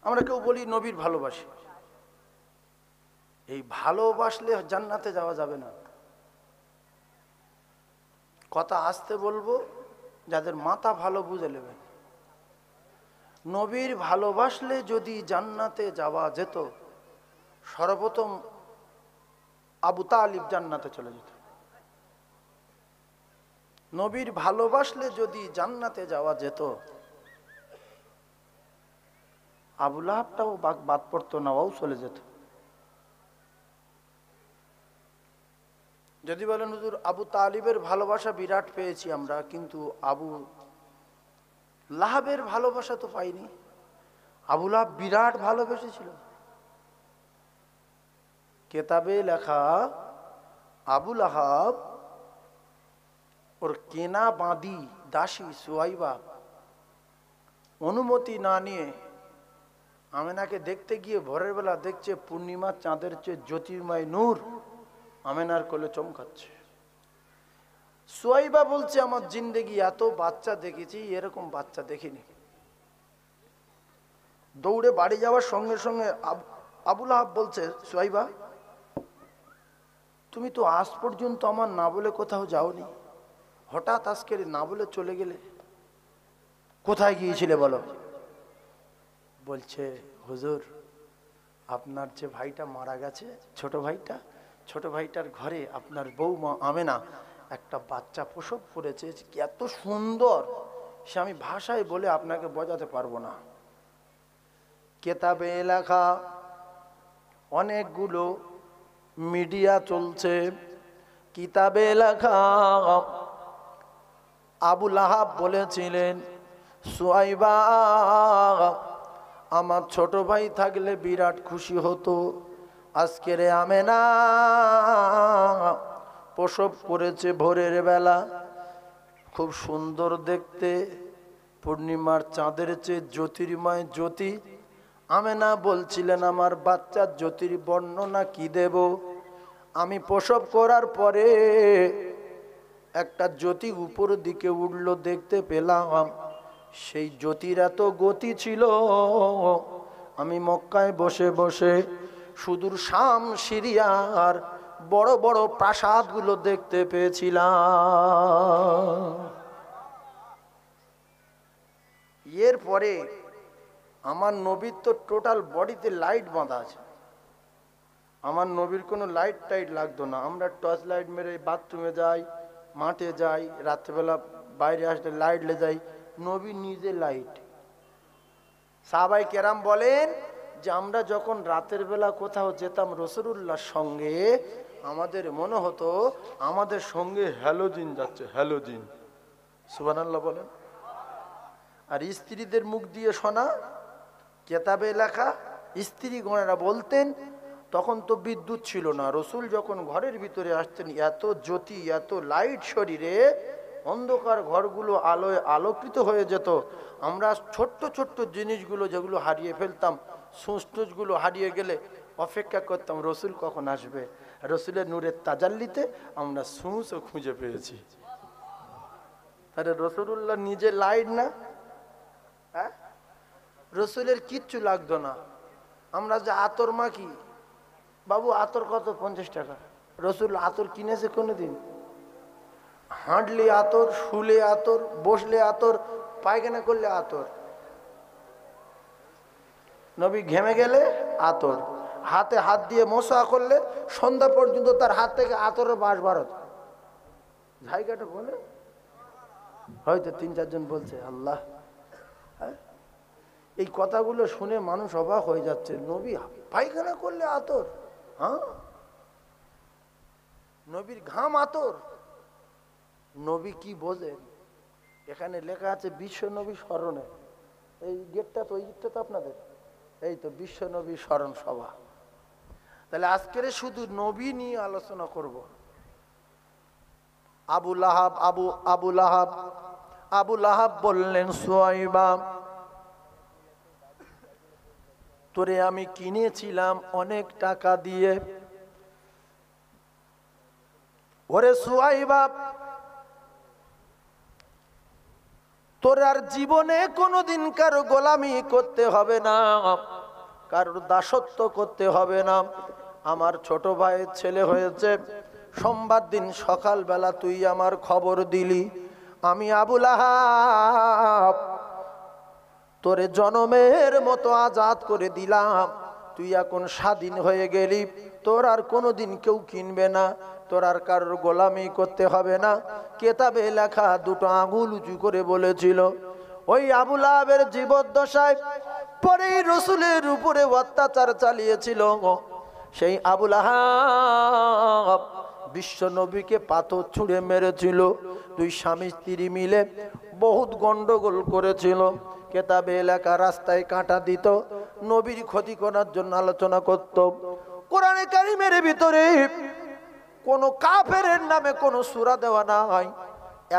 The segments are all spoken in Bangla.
আমরা কেউ বলি নবীর ভালোবাসি, এই ভালোবাসলে জান্নাতে যাওয়া যাবে না। কথা আসতে বলবো, যাদের মাথা ভালো বুঝে নেবেন। নবীর ভালোবাসলে যদি জান্নাতে যাওয়া যেত, সর্বপ্রথম আবু তালিব জান্নাতে চলে যেত। নবীর ভালোবাসলে যদি জান্নাতে যাওয়া যেত, আবু লাহাবটাও বাদ পড়তো না, ও চলে যেত। যদি বলেন হুজুর আবু তালিবের ভালোবাসা বিরাট পেয়েছি আমরা, কিন্তু আবু লাহাবের ভালোবাসা তো পাইনি। আবু লাহাব বিরাট ভালোবেসেছিল। কেতাবে লেখা আবু লাহাব ওর কেনা বাঁধি দাসী সুয়াইবা অনুমতি না নিয়ে আমেনাকে দেখতে গিয়ে ভোরের বেলা দেখছে পূর্ণিমা চাঁদের চেয়ে জ্যোতির্ময় নূর আমেনার কোলে চমকাচ্ছে। সুয়াইবা বলছে আমার জিন্দেগি এত বাচ্চা দেখেছি, এরকম বাচ্চা দেখিনি। দৌড়ে বাড়ি যাওয়ার সঙ্গে সঙ্গে আবু লাহাব বলছে, সুয়াইবা তুমি তো আজ পর্যন্ত আমার না বলে কোথাও যাওনি, হঠাৎ আজকে না বলে চলে গেলে, কোথায় গিয়েছিলে বলো? বলছে হুজুর আপনার যে ভাইটা মারা গেছে, ছোট ভাইটার ঘরে আপনার বৌমা আমেনা একটা বাচ্চা প্রসব করেছে, এত সুন্দর সে আমি ভাষায় বলে আপনাকে বোঝাতে পারবো না। কেতাবে লেখা অনেকগুলো মিডিয়া চলছে, কিতাবে লেখা আবু লাহাব বলেছিলেন, সুয়াইবা আমার ছোট ভাই থাকলে বিরাট খুশি হতো, আজকের আমেনা প্রসব করেছে ভোরের বেলা, খুব সুন্দর দেখতে, পূর্ণিমার চাঁদের চেয়ে জ্যোতির্ময় জ্যোতি। আমেনা বলছিলেন আমার বাচ্চার জ্যোতির বর্ণনা কি দেব? আমি প্রসব করার পরে একটা জ্যোতি উপর দিকে উঠল, দেখতে পেলাম সেই জ্যোতির এত গতি ছিল, আমি মক্কায় বসে বসে সুদূর শাম সিরিয়ার বড় বড় প্রাসাদগুলো দেখতে পেয়েছিলাম। এরপরে আমার নবীর তো টোটাল বডিতে লাইট বাঁধা আছে, আমার নবীর কোনো লাইট টাইট লাগতো না। আমরা টর্চ লাইট মেরে বাথরুমে যাই, মাঠে যাই, রাত্রেবেলা বাইরে আসলে লাইট লে যাই, নবী নিজে লাইট। সাহাবায়ে কেরাম বলেন যে আমরা যখন রাতের বেলা কোথাও যেতাম রাসূলুল্লাহর সঙ্গে, আমাদের মনে হতো আমাদের সঙ্গে হ্যালোজিন যাচ্ছে, হ্যালোজিন। সুবহানাল্লাহ বলেন। আর স্ত্রীদের মুখ দিয়ে শোনা, কেতাবে লেখা স্ত্রীগণেরা বলতেন, তখন তো বিদ্যুৎ ছিল না, রসুল যখন ঘরের ভিতরে আসতেন এত জ্যোতি, এত লাইট শরীরে, অন্ধকার ঘরগুলো আলোয় আলোকিত হয়ে যেত। আমরা ছোট্ট ছোট্ট জিনিসগুলো যেগুলো হারিয়ে ফেলতাম, সুঁচটুচগুলো হারিয়ে গেলে অপেক্ষা করতাম রসুল কখন আসবে। রসুলের নূরের তাজাল্লিতে আমরা সুঁচও খুঁজে পেয়েছি। তাহলে রসুলুল্লাহ নিজে লাইট না? হ্যাঁ, রসুলের কিচ্ছু লাগতো না। আমরা যে আতর মাখি, বাবু আতর কত? 50 টাকা। রসুল আতর কিনেছে কোনোদিন? হাঁটলে আতর, শুলে আতর, বসলে আতর, পায়খানা করলে আতর, নবী ঘেমে গেলে আতর, হাতে হাত দিয়ে মশা করলে সন্ধ্যা পর্যন্ত তার হাত থেকে আতরের বাস ভারত। জায়গাটা বলে হয়তো 3-4 জন বলছে আল্লাহ। হ্যাঁ, এই কথাগুলো শুনে মানুষ অবাক হয়ে যাচ্ছে, নবী পায়খানা করলে আতর? হ্যাঁ, নবীর ঘাম আতর। নবী কি বোঝেন? এখানে লেখা আছে বিশ্ব নবী স্মরণে। এই গেটটা তো, এই গেটটা তো আপনাদের, এই তো বিশ্ব নবী স্মরণ সভা। তাহলে আজকের শুধু নবী নিয়ে আলোচনা করব। আবু লাহাব বললেন, সুয়াইবা তোরে আমি কিনেছিলাম অনেক টাকা দিয়ে। ওরে সুয়াইবা, তোর আর জীবনে কোনোদিন কারো গোলামি করতে হবে না, কারোর দাসত্ব করতে হবে না। আমার ছোট ভাইয়ের ছেলে হয়েছে, সোমবার দিন সকালবেলা তুই আমার খবর দিলি, আমি আবুল আহাব তোরে জনমের মতো আজাদ করে দিলাম, তুই এখন স্বাধীন হয়ে গেলি, তোর আর কোনোদিন কেউ কিনবে না, তোর আর কারোর গোলামি করতে হবে না। কেতাবে লেখা দুটো আঙুল উঁচু করে বলেছিল। ওই আবুল আহাবের জীবদ্দশায় পরেই রসুলের উপরে অত্যাচার চালিয়েছিল। সেই আবুল আহাব বিশ্ব নবীকে পাথর ছুঁড়ে মেরেছিল। দুই স্বামী স্ত্রী মিলে বহুত গন্ডগোল করেছিল। কেতাবে এলাকা রাস্তায় কাঁটা দিত, নবীর ক্ষতি করার জন্য আলোচনা করত। কোরআনে কারিমের ভিতরে কোন কাফেরের নামে কোন সূরা দেওয়া নাই,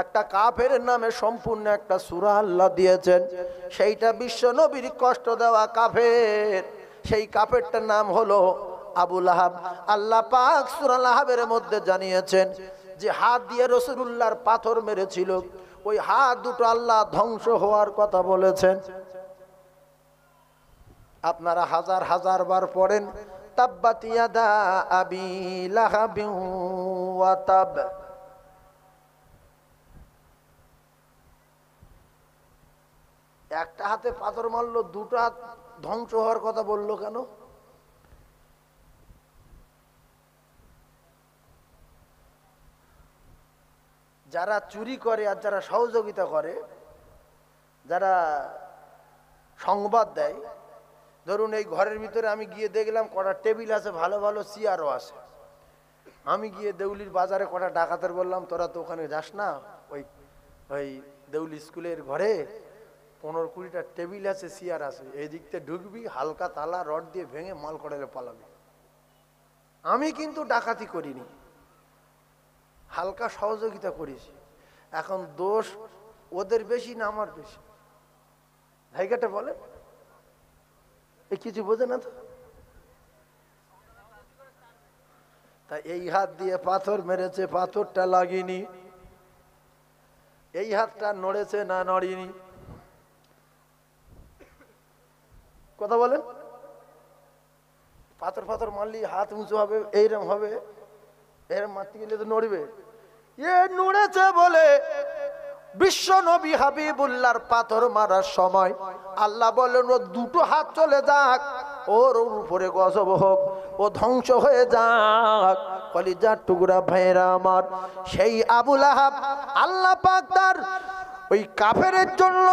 একটা কাফেরের নামে সম্পূর্ণ একটা সূরা আল্লাহ দিয়েছেন। সেইটা বিশ্ব নবীর কষ্ট দেওয়া কাফের, সেই কাফেরটার নাম হলো আবুল আহাব। আল্লাহ পাক সূরা আহাবের মধ্যে জানিয়েছেন যে হাত দিয়ে রাসূলুল্লাহর পাথর মেরেছিল, ওই হাত দুটো আল্লাহ ধ্বংস হওয়ার কথা বলেছেন। আপনারা হাজার হাজার বার পড়েন, তাব্বাত ইয়াদা আবি লাহাবিন ওয়া তাব। একটা হাতে পাথর মারলো, দুটো হাত ধ্বংস হওয়ার কথা বললো কেন? যারা চুরি করে আর যারা সহযোগিতা করে, যারা সংবাদ দেয়, ধরুন এই ঘরের ভিতরে আমি গিয়ে দেখলাম কটা টেবিল আছে, ভালো ভালো চেয়ারও আছে, আমি গিয়ে দেউলির বাজারে কটা ডাকাতের বললাম তোরা তো ওখানে যাস না, ওই ওই দেউলি স্কুলের ঘরে 15-20টা টেবিল আছে, চেয়ার আছে, এই দিক থেকে ঢুকবি, হালকা তালা রড দিয়ে ভেঙে মাল করালে পালাবি। আমি কিন্তু ডাকাতি করিনি, হালকা সহযোগিতা করেছি। এখন দোষ ওদের বেশি না আমার বেশি? জায়গাটা বলে এ কিছু বোঝে না তো। তা এই হাত দিয়ে পাথর মেরেছে, পাথরটা লাগেনি, এই হাতটা নড়েছে না নড়েনি? কথা বলেন। পাথর পাথর মারলি হাত উঁচু হবে, এইরকম হবে, এরকম মারতে গেলে তো নড়বে। এ নড়েছে বলে বিশ্ব নবী হাবিবুল্লাহর পাথর মারার সময় আল্লাহ বলেন ও দুটো হাত চলে যাক, ওর উপরে গজব হোক, ও ধ্বংস হয়ে যাক। কলিজার টুকরা ভাইরা আমার, সেই আবুল আহাব আল্লাহ পাক তার ওই কাফেরের জন্য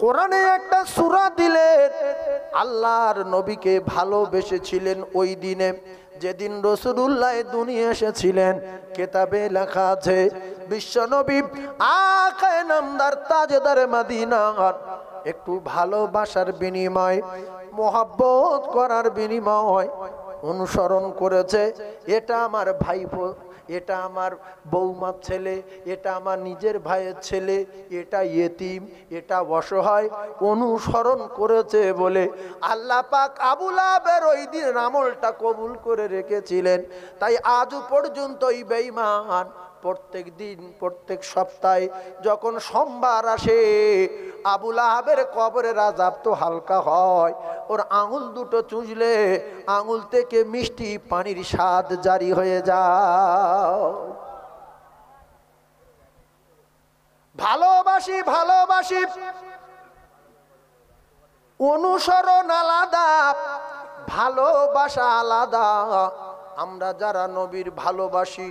কোরআনে একটা সূরা দিলেন। আল্লাহর নবীকে ভালোবেসেছিলেন ওই দিনে যেদিন রাসূলুল্লাহ দুনিয়া এসেছিলেন। কেতাবে লেখা আছে বিশ্ব নবী আকায়ে নামদার তাজদার মদিনা একটু ভালোবাসার বিনিময়, মোহাব্বত করার বিনিময় অনুসরণ করেছে। এটা আমার ভাইপো, এটা আমার বৌমার ছেলে, এটা আমার নিজের ভাইয়ের ছেলে, এটা ইয়েতিম, এটা অসহায়, অনুসরণ করেছে বলে আল্লাহ পাক আবুল আহাবের ওই দিনের আমলটা কবুল করে রেখেছিলেন। তাই আজও পর্যন্ত এই বেঈমান প্রত্যেক দিন, প্রত্যেক সপ্তাহে যখন সোমবার আসে, আবুল আহাবের কবরের আযাব তো হালকা হয়। ওর আঙুল দুটো চুষলে আঙুল থেকে মিষ্টি পানির স্বাদ জারি হয়ে যায়। ভালোবাসি ভালোবাসি, অনুসরণ আলাদা, ভালোবাসা আলাদা। আমরা যারা নবীর ভালোবাসি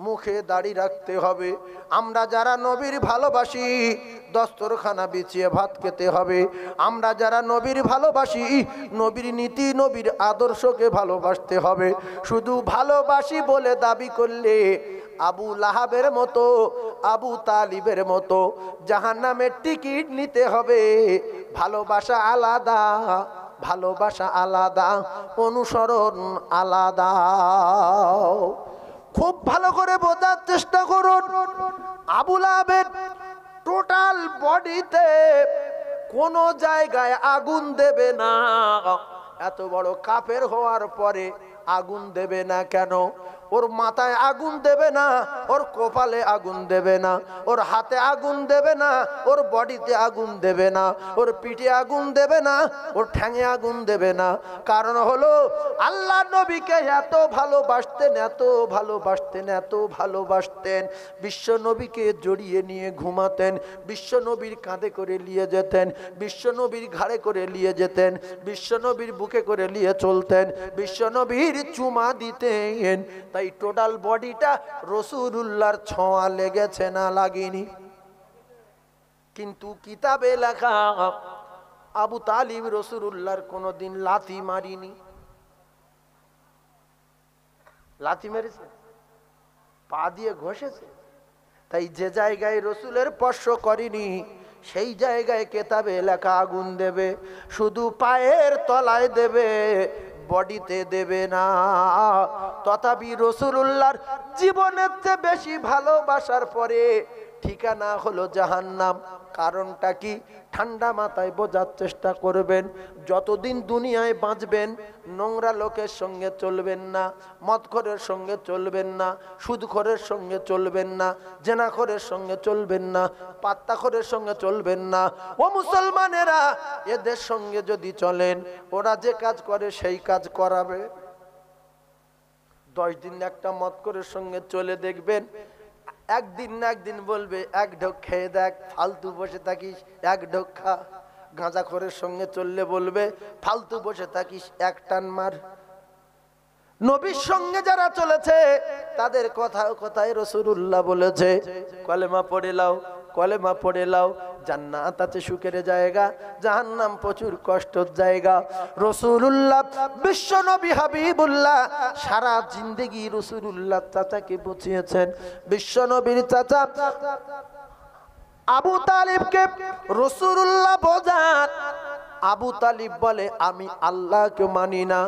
মুখে দাড়ি রাখতে হবে, আমরা যারা নবীর ভালোবাসি দস্তরখানা বিছিয়ে ভাত খেতে হবে, আমরা যারা নবীর ভালোবাসি নবীর নীতি নবীর আদর্শকে ভালোবাসতে হবে। শুধু ভালোবাসি বলে দাবি করলে আবু লাহাবের মতো, আবু তালিবের মতো জাহান্নামের টিকিট নিতে হবে। ভালোবাসা আলাদা, ভালোবাসা আলাদা, অনুসরণ আলাদা। খুব ভালো করে বোঝার চেষ্টা করুন, আবুল আহাবের টোটাল বডিতে কোনো জায়গায় আগুন দেবে না। এত বড় কাফের হওয়ার পরে আগুন দেবে না কেন? ওর মাথায় আগুন দেবে না, ওর কপালে আগুন দেবে না, ওর হাতে আগুন দেবে না, ওর বডিতে আগুন দেবে না, ওর পিঠে আগুন দেবে না, ওর ঠ্যাঙে আগুন দেবে না। কারণ হলো আল্লাহ নবীকে এত ভালোবাসতেন, এত ভালোবাসতেন, এত ভালোবাসতেন, বিশ্ব নবীকে জড়িয়ে নিয়ে ঘুমাতেন, বিশ্ব নবীর কাঁধে করে নিয়ে যেতেন, বিশ্ব নবীর ঘাড়ে করে নিয়ে যেতেন, বিশ্ব নবীর বুকে করে নিয়ে চলতেন, বিশ্ব নবীর চুমা দিতেন। তাই টোটাল বডিটা রাসূলুল্লাহর ছোঁয়া লেগেছে না লাগেনি? কিন্তু কিতাবে লেখা আবু তালিব রাসূলুল্লাহর কোনোদিন লাথি মারিনি। লাথি মেরেছে? পা দিয়ে ঘষেছে। তাই যে জায়গায় রসুলের স্পর্শ করেনি সেই জায়গায় কেতাবে লেখা আগুন দেবে, শুধু পায়ের তলায় দেবে, বডিতে দেবে না। তথাপি রাসূলুল্লাহর জীবনের চেয়ে বেশি ভালোবাসার পরে ঠিকানা হলো জাহান্নাম। কারণটা কি? ঠান্ডা মাথায় বোঝার চেষ্টা করবেন। যতদিন দুনিয়ায় বাঁচবেন নোংরা লোকের সঙ্গে চলবেন না, মদখোরের সঙ্গে চলবেন না, সুদখোরের সঙ্গে চলবেন না, জেনাখোরের সঙ্গে চলবেন না, পাত্তাখোরের সঙ্গে চলবেন না। ও মুসলমানেরা, এদের সঙ্গে যদি চলেন ওরা যে কাজ করে সেই কাজ করাবে। 10 দিন একটা মদখোরের সঙ্গে চলে দেখবেন, একদিন না একদিন বলবে এক ঢোক খেয়ে দেখ, ফালতু বসে থাকিস, এক ঢোক খা। গাঁজাখোরের সঙ্গে চললে বলবে ফালতু বসে থাকিস, এক টান মার। নবীর সঙ্গে যারা চলেছে তাদের কথায় কথায় রাসূলুল্লাহ বলেছে কলেমা পড়ে লাও, কলেমা পড়ে লাও, জান্নাত আছে সুখের জায়গা, জাহান্নাম প্রচুর কষ্টের জায়গা। রাসূলুল্লাহ বিশ্ব নবী হাবিবুল্লাহ সারা জিন্দেগি রাসূলুল্লাহ চাচাকে বুঝিয়েছেন। বিশ্ব নবীর চাচা আবু তালিবকে রাসূলুল্লাহ বোঝান। আবু তালিব বলে আমি আল্লাহকে মানি না,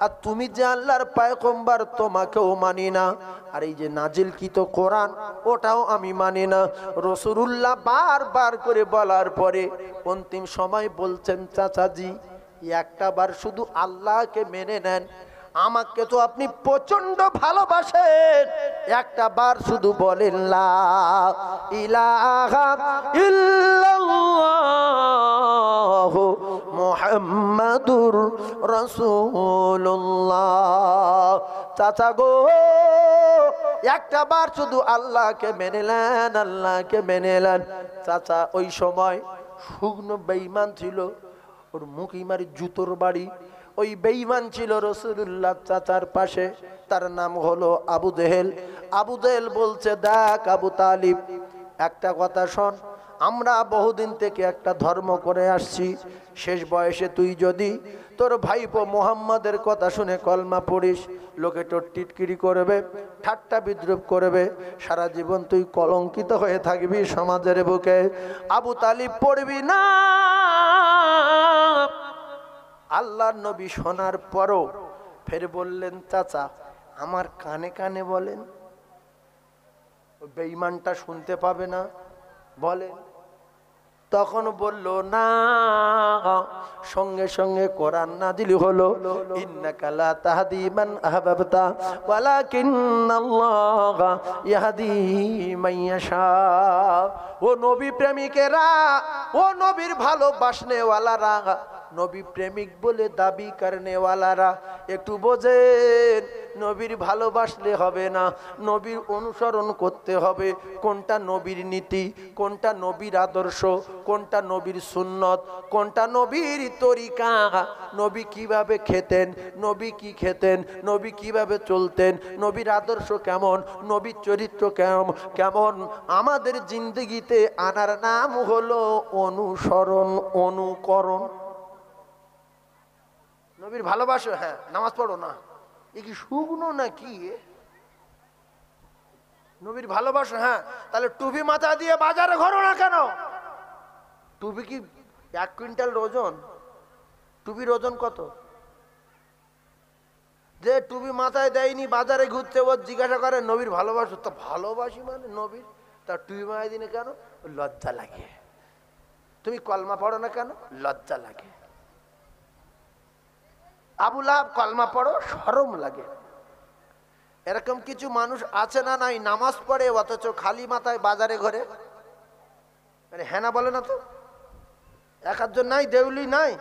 আর তুমি যে আল্লাহর পয়গম্বর তোমাকেও মানি না, আর এই যে নাজিলকৃত কোরআন ওটাও আমি মানি না। রাসূলুল্লাহ বারবার করে বলার পরে অন্তিম সময় বলছেন চাচাজি একটা বার শুধু আল্লাহকে মেনে নেন, আমাকে তো আপনি প্রচন্ড ভালোবাসেন, একটা বার শুধু বলেন লা ইলাহা ইল্লাল্লাহু মুহাম্মাদুর রাসূলুল্লাহ। চাচা গো একটা বার শুধু আল্লাহকে মেনে নেন, আল্লাহকে মেনে নেন। চাচা ওই সময় শুকনো বেঈমান ছিল, ওর মুখ ইমারি জুতোর বাড়ি। ওই বেঈমান ছিল রাসূলুল্লাহ চাচার পাশে, তার নাম হলো আবু জেহেল। আবু জেহেল বলছে দেখ আবু তালিব, একটা কথা শোন, আমরা বহুদিন থেকে একটা ধর্ম করে আসছি, শেষ বয়সে তুই যদি তোর ভাইপো মুহাম্মাদের কথা শুনে কলমা পড়িস, লোকে তোর টিটকিরি করবে, ঠাট্টা বিদ্রুপ করবে, সারা জীবন তুই কলঙ্কিত হয়ে থাকবি সমাজের বুকে। আবু তালিব পড়বি না। আল্লাহর নবী শোনার পরও ফের বললেন চাচা আমার কানে কানে বলেন, বেঈমানটা শুনতে পাবে না, বলেন। তখন বলল না। সঙ্গে সঙ্গে কোরআন নাজিল হলো ইন্নাকা লা তাহদি মান আহবাবতা ওয়ালাকিন্নাল্লাহা ইয়াহদি মান ইয়াশা। ও নবী প্রেমিকেরা, ও নবীর ভালোবাসনেওয়ালারা, নবী প্রেমিক বলে দাবি করনেওয়ালারা একটু বোঝেন, নবীর ভালোবাসলে হবে না, নবীর অনুসরণ করতে হবে। কোনটা নবীর নীতি, কোনটা নবীর আদর্শ, কোনটা নবীর সুন্নত, কোনটা নবীর তরিকা, নবী কিভাবে খেতেন, নবী কি খেতেন, নবী কিভাবে চলতেন, নবীর আদর্শ কেমন, নবীর চরিত্র কেমন আমাদের জিন্দগিতে আনার নাম হলো অনুসরণ, অনুকরণ। নবীর ভালোবাসো, হ্যাঁ নামাজ পড়ো না, এ কি শুকনো না কি? নবীর ভালোবাসো, হ্যাঁ তাহলে টুপি মাথা দিয়ে বাজারে ঘোরো না কেন? টুপি কি 1 কুইন্টাল ওজন? টুপির ওজন কত? যে টুপি মাথায় দেয়নি বাজারে ঘুরতে, ও জিজ্ঞাসা করে নবীর ভালোবাসো, তা ভালোবাসি মানে নবীর, তা টুপি মাথায় দিনে কেন? লজ্জা লাগে। তুমি কলমা পড়ো না কেন? লজ্জা লাগে। আবু লাহাব কলমা পড়ো, শরম লাগে। এরকম কিছু মানুষ আছে না নাই, নামাজ পড়ে অথচ খালি মাথায় বাজারে ঘরে? হ্যাঁ না বলে না তো? এক আধজন নাই, দেউলি নাই?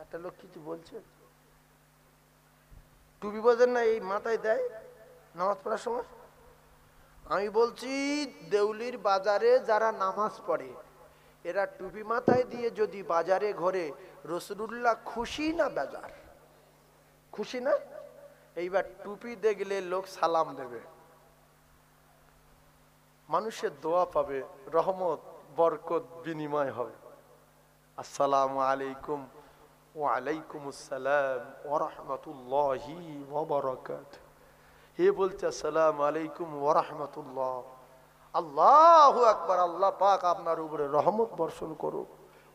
একটা লোক কিছু বলছে, টুপি বোঝেন না, এই মাথায় দেয় নামাজ পড়ার সময়। আমি বলছি দেউলির বাজারে যারা নামাজ পড়ে এরা টুপি মাথায় দিয়ে যদি বাজারে ঘরে, রসুলুল্লাহ খুশি না বেজার? খুশি না? এইবার টুপি দেখলে লোক সালাম দেবে, মানুষের দোয়া পাবে, রহমত বরকত বিনিময় হবে। আসসালামু আলাইকুম। ওয়ালাইকুম আসসালাম ওয়া রাহমাতুল্লাহি ওয়া বারাকাতুহু। হে বলছে আসসালামু আলাইকুম ওয়া রাহমাতুল্লাহ। আল্লাহু আকবার, আল্লাহ পাক আপনার উপরে রহমত বর্ষণ করুক।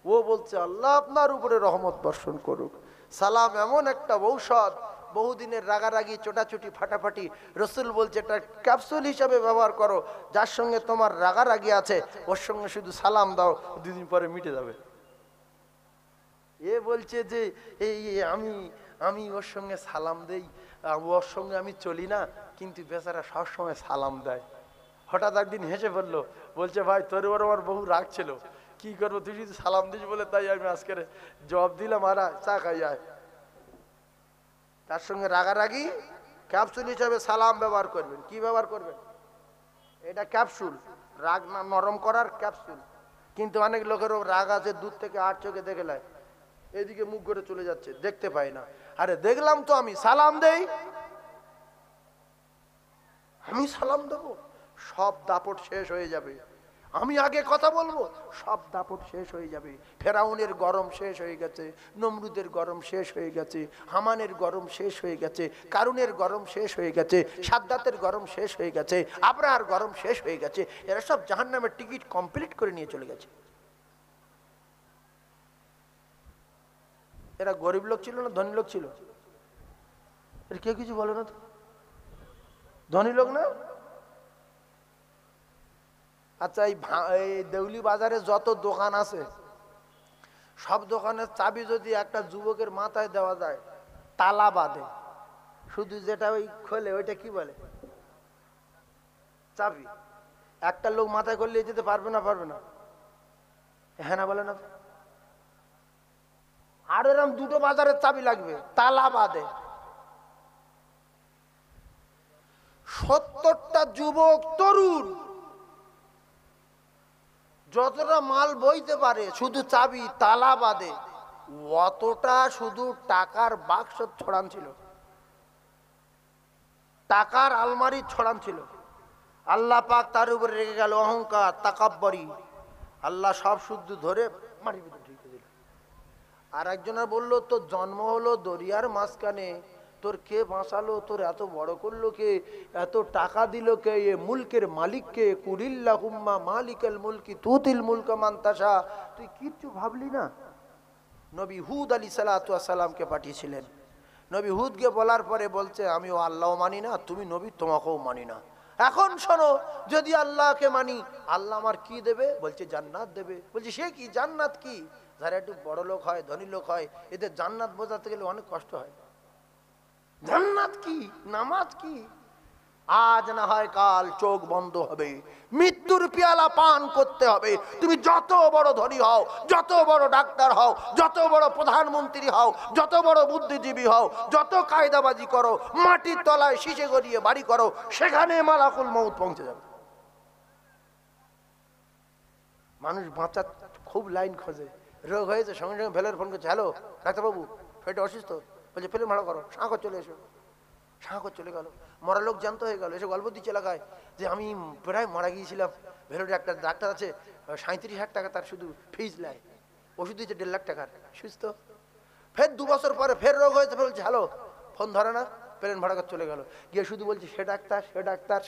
ও বলছে আল্লাহ আপনার উপরে রহমত বর্ষণ করুক। সালাম এমন একটা ঔষধ, বহুদিনের রাগারাগি চোটাচুটি ফাটাফাটি, রসুল বলছে এটা ক্যাপসুল হিসাবে ব্যবহার করো। যার সঙ্গে তোমার রাগারাগি আছে ওর সঙ্গে শুধু সালাম দাও, দুদিন পরে মিটে যাবে। এ বলছে যে এই আমি আমি ওর সঙ্গে সালাম দেই, ওর সঙ্গে আমি চলি না, কিন্তু বেচারা সবসময় সালাম দেয়। হঠাৎ একদিন হেসে ফেললো, বলছে ভাই তোর ওর আমার বহু রাগ ছিল, কি করবো, তুই যদি সালাম দিস বলে তাই আমি আজকের জবাব দিলাম, আর চা খাই যায়। তার সঙ্গে রাগারাগি ক্যাপসুল হিসাবে সালাম ব্যবহার করবেন। কি ব্যবহার করবেন? এটা ক্যাপসুল, রাগ না নরম করার ক্যাপসুল। কিন্তু অনেক লোকেরও রাগ আছে, দূর থেকে আট চোখে দেখে নেয়, এদিকে মুখ করে চলে যাচ্ছে, দেখতে পাই না। আরে দেখলাম তো, আমি সালাম দেই, আমি সালাম দেবো, সব দাপট শেষ হয়ে যাবে। আমি আগে কথা বলবো, সব দাপট শেষ হয়ে যাবে। ফেরাউনের গরম শেষ হয়ে গেছে, নমরুদের গরম শেষ হয়ে গেছে, হামানের গরম শেষ হয়ে গেছে, কারুনের গরম শেষ হয়ে গেছে, সাদ্দাতের গরম শেষ হয়ে গেছে, আবরার গরম শেষ হয়ে গেছে। এরা সব জাহান্নামের টিকিট কমপ্লিট করে নিয়ে চলে গেছে। এরা গরিব লোক ছিল না ধনী লোক ছিল? এর কেউ কিছু বলে না তো? ধনী লোক না? আচ্ছা, এই দেউলি বাজারে যত দোকান আছে সব দোকানের চাবি যদি একটা যুবকের মাথায় দেওয়া যায়, তালা বাঁধে, শুধু যেটা ওই খোলে ওইটা কি বলে? চাবি। একটা লোক মাথায় করলে যেতে পারবে না? পারবে না? হ্যাঁ না বলে না? আর এরকম দুটো বাজারের চাবি লাগবে, তালা বাঁধে। 70টা যুবক তরুণ যতটা মাল বইতে পারে, শুধু চাবি তালা বাঁধে, অতটা শুধু টাকার বাক্স ছড়ান ছিল, টাকার আলমারি ছড়ান ছিল। আল্লাহ পাক তার উপরে রেগে গেল, অহংকার তাকাব্বরি। আল্লাহ সব শুদ্ধ ধরে মাটির ভিতরে ঢুকে দিল। আর একজনের বললো তোর জন্ম হলো দরিয়ার মাঝখানে, তোর কে বাঁচালো, তোর এত বড় করলো কে, এত টাকা দিল কে, এ মুলকের মালিক কে, কুলিল্লাহুম্মা মালিকাল মুলকি তুতিল মুলকা মান তাশা। তুই কিচ্ছু ভাবলি না? নবী হুদ আলাইহিস সালামকে পাঠিয়েছিলেন। নবী হুদকে বলার পরে বলছে আমিও আল্লাহ মানি না, তুমি নবী তোমাকেও মানি না। এখন শোনো, যদি আল্লাহকে মানি আল্লাহ আমার কি দেবে? বলছে জান্নাত দেবে। বলছে সে কি জান্নাত? কি যারা একটু বড় লোক হয়, ধনী লোক হয়, এদের জান্নাত বোঝাতে গেলে অনেক কষ্ট হয়। জান্নাত কি, নামাজ কি? আজ না হয় কাল চোখ বন্ধ হবে, মৃত্যুর পেয়ালা পান করতে হবে। তুমি যত বড় ধনী হও, যত বড় ডাক্তার হও, যত বড় প্রধানমন্ত্রী হও, যত বড় বুদ্ধিজীবী হও, যত কায়দাবাজি করো, মাটির তলায় শিশে গড়িয়ে বাড়ি করো, সেখানে মালাকুল মউত পৌঁছে যাবে। মানুষ বাঁচার খুব লাইন খোঁজে। রোগ হয়েছে সঙ্গে সঙ্গে ফেলের ফোন করছে, হ্যালো ডাক্তারবাবু পেটে অসুস্থ, বলছে ফেলে ভাড়া করো, সাঁকর চলে এসো। সাঁকর চলে গেল, মরা লোক জানতে হয়ে গেল, এসে গল্প দিচ্ছে এলাকায় যে আমি প্রায় মারা গিয়েছিলাম। ভেলোরে একটা ডাক্তার আছে, 37,000 টাকা তার শুধু ফিজ নেয়, ওষুধ দিচ্ছে 1.5 লাখ টাকার, সুস্থ। ফের 2 বছর পরে ফের রোগ হয়েছে, বলছে হ্যালো, ফোন ধরে না, প্লেন ভাড়া করে চলে গেল। গিয়ে শুধু বলছে সে ডাক্তার,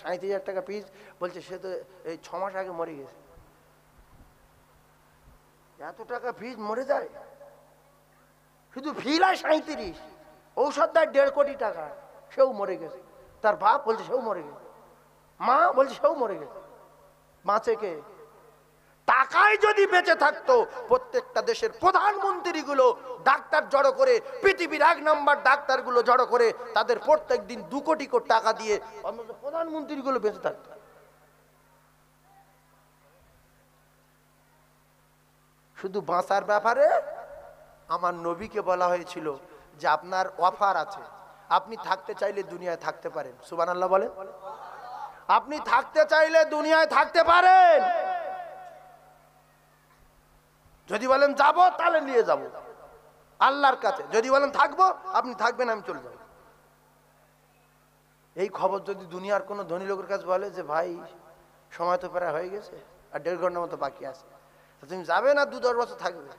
37,000 টাকা ফিজ। বলছে সে তো এই 6 মাস আগে মরে গেছে। এত টাকা ফিজ মরে যায়? শুধু ফি লায় 37, ঔষধ দেয় 1.5 কোটি টাকা, সেও মরে গেছে। তার বাপ বলছে সেও মরে গেছে, মা বলছে সেও মরে গেছে। বাঁচে কে? টাকায় যদি বেঁচে থাকতো প্রত্যেকটা দেশের প্রধানমন্ত্রীগুলো ডাক্তার জড়ো করে, পৃথিবীর 1 নাম্বার ডাক্তারগুলো জড়ো করে তাদের প্রত্যেক দিন 2 কোটি করে টাকা দিয়ে অন্তত প্রধানমন্ত্রীগুলো বেঁচে থাকতো। শুধু বাঁচার ব্যাপারে আমার নবীকে বলা হয়েছিল যে আপনার অফার আছে, আপনি থাকতে চাইলে দুনিয়ায় থাকতে পারেন। সুবহানাল্লাহ বলেন। আপনি থাকতে চাইলে দুনিয়ায় থাকতে পারেন, যদি বলেন যাব তাহলে নিয়ে যাব আল্লাহর কাছে, যদি বলেন থাকবো আপনি থাকবেন, আমি চলে যাব। এই খবর যদি দুনিয়ার কোনো ধনী লোকের কাছে বলে যে ভাই সময় তো প্রায় হয়ে গেছে আর 1.5 ঘন্টার মতো বাকি আছে, তুমি যাবে না 2-10 বছর থাকবে,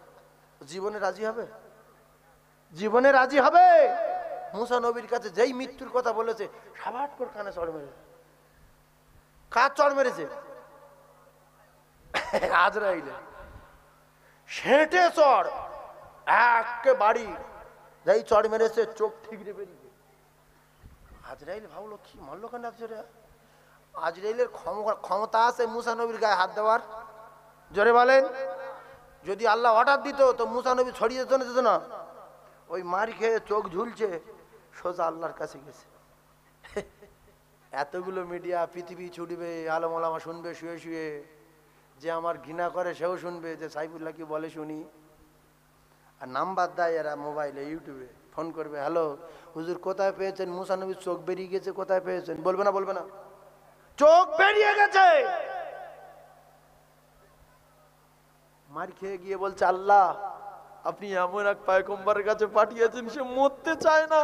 জীবনে রাজি হবে? জীবনে রাজি হবে? মুসা নবীর কাছে যেই মৃত্যুর কথা বলেছে সাবাট করে কানে চড় মেরেছে। কার চড় মেরেছে? আজরাইলে। সেটে চড়, একে বাড়ি যাই চড় মেরেছে, চোখ ঠিকরে বেরিয়ে। আজরাইল ভাবলো কি মারলো কেন? আজরাইলের ক্ষমতা আছে মুসা নবীর গায়ে হাত দেওয়ার? জোরে বলেন। যদি আল্লাহ অর্ডার দিত তো মুসা নবী ছড়িয়ে যেত না। ওই মার খেয়ে চোখ ঝুলছে, সোজা আল্লাহর কাছে গেছে। এতগুলো মিডিয়া পৃথিবী ছুটবে, আলেম ওলামা শুনবে শুয়ে শুয়ে, যে আমার ঘৃণা করে সেও শুনবে যে সাইফুল্লাহ কি বলে শুনি। আর নাম্বার দেয় এরা মোবাইলে, ইউটিউবে ফোন করবে, হ্যালো হুজুর কোথায় পেয়েছেন মুসা নবীর চোখ বেরিয়ে গেছে, কোথায় পেয়েছেন? বলবে না? বলবে না? চোখ বেরিয়ে গেছে। মার খেয়ে গিয়ে বলছে আল্লাহ আপনি এমন এক পয়গম্বরের কাছে পাঠিয়েছেন সে মরতে চায় না,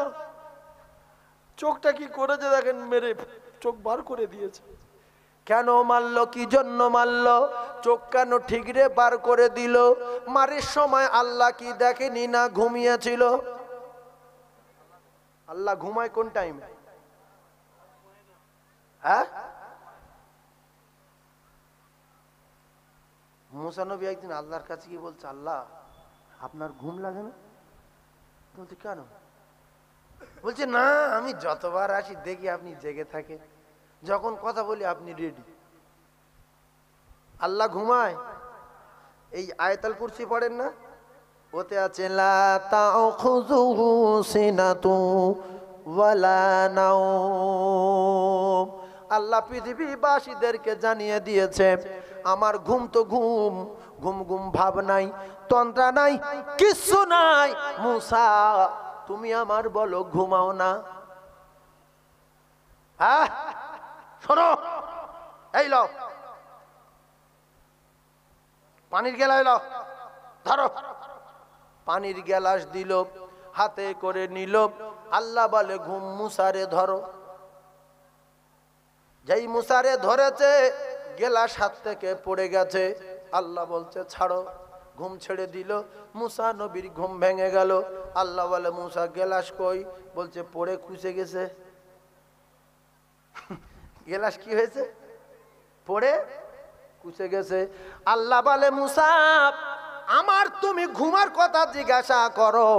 চোখটা কি করেছে দেখেন, মেরে চোখ বার করে দিয়েছে। কেন মারলো? কি জন্য মারলো? চোখ কেন ঠিকরে বার করে দিল? মারের সময় আল্লাহ কি দেখেনি না ঘুমিয়েছিল? আল্লাহ ঘুমায় কোন টাইমে? হ্যাঁ, মুসা নবী একদিন আল্লাহর কাছে গিয়ে বলছে আল্লাহ আপনার ঘুম লাগে না? বলছে কেন? বলছে না আমি যতবার আসি দেখি আপনি জেগে থাকে, যখন কথা বলি আপনি রেডি। আল্লাহ ঘুমায়? এই আয়াতুল কুরসি পড়েন না, ওতে আছে লা তাখুযুহু সিনাতু ওয়ালা নাওম। আল্লাহ পৃথিবীবাসীদেরকে জানিয়ে দিয়েছে আমার ঘুম তো ঘুম, ঘুম ঘুম ভাব নাই, তন্ত্রা নাই, কিচ্ছু নাই। মুসা তুমি আমার বলো ঘুমাও না? হ্যাঁ শোনো, এই লো পানির গেলা, এলো ধরো। পানির গ্লাস দিল, হাতে করে নিল। আল্লাহ বলে ঘুম মুসারে ধরো। যেই মুসারে ধরেছে গ্লাস হাত থেকে পড়ে গেছে। আল্লাহ বলছে ছাড়ো, ঘুম ছেড়ে দিল। মুসা নবীর ঘুম ভেঙে গেল। আল্লাহ বলে মুসা গ্লাস কই? বলছে পড়ে খুঁজে গেছে। গ্লাস কি হয়েছে? পড়ে খুঁজে গেছে। আল্লাহ বলে মুসা আমার তুমি ঘুমার কথা জিজ্ঞাসা করো,